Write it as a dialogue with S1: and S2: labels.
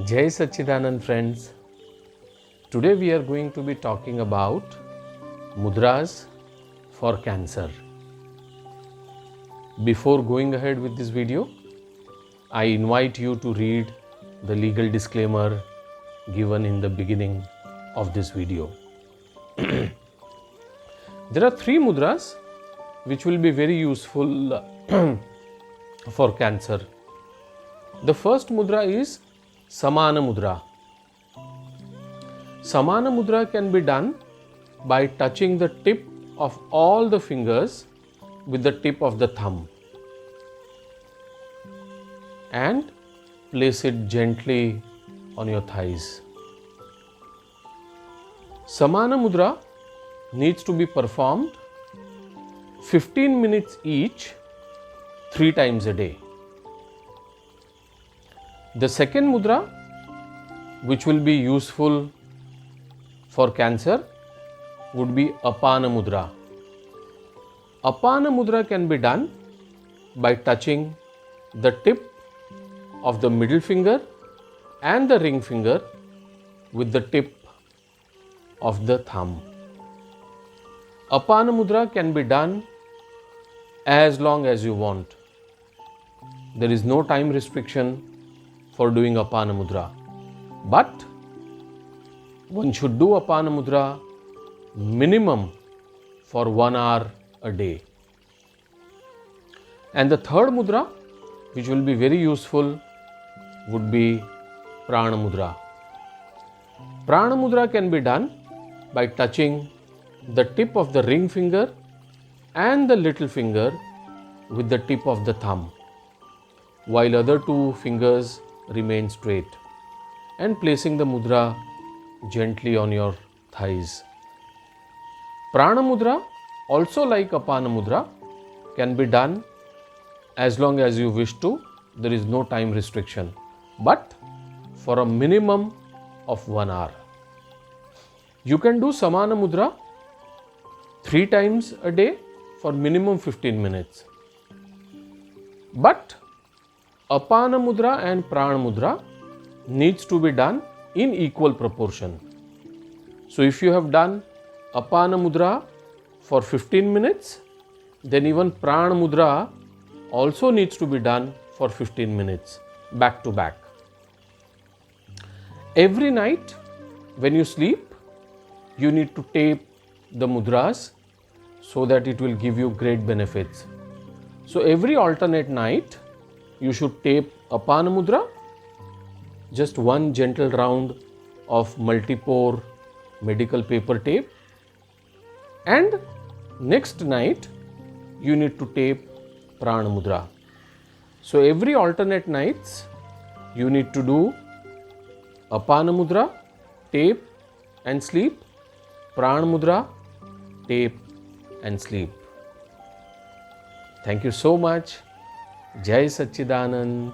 S1: Jai Sachidanand friends. Today we are going to be talking about mudras for cancer. Before going ahead with this video, I invite you to read the legal disclaimer given in the beginning of this video. There are three mudras which will be very useful for cancer. The first mudra is Samana Mudra. Samana Mudra can be done by touching the tip of all the fingers with the tip of the thumb and place it gently on your thighs. Samana Mudra needs to be performed 15 minutes each, 3 times a day. The second mudra, which will be useful for cancer, would be Apana Mudra. Apana Mudra can be done by touching the tip of the middle finger and the ring finger with the tip of the thumb. Apana Mudra can be done as long as you want. There is no time restriction for doing Apana Mudra. But one should do Apana Mudra minimum for 1 hour a day. And the third mudra, which will be very useful, would be Prana Mudra. Prana Mudra can be done by touching the tip of the ring finger and the little finger with the tip of the thumb, while other two fingers remain straight, and placing the mudra gently on your thighs. Prana Mudra, also like Apana Mudra, can be done as long as you wish to. There is no time restriction, but for a minimum of 1 hour. You can do Samana Mudra 3 times a day for minimum 15 minutes. But Apana Mudra and Prana Mudra needs to be done in equal proportion. So if you have done Apana Mudra for 15 minutes, then even Prana Mudra also needs to be done for 15 minutes, back to back. Every night when you sleep, you need to tape the mudras so that it will give you great benefits. So every alternate night, you should tape Apana Mudra, just one gentle round of multi-pore medical paper tape, and next night you need to tape Prana Mudra. So every alternate nights you need to do Apana Mudra, tape and sleep, Prana Mudra, tape and sleep. Thank you so much. Jai Sachidanand.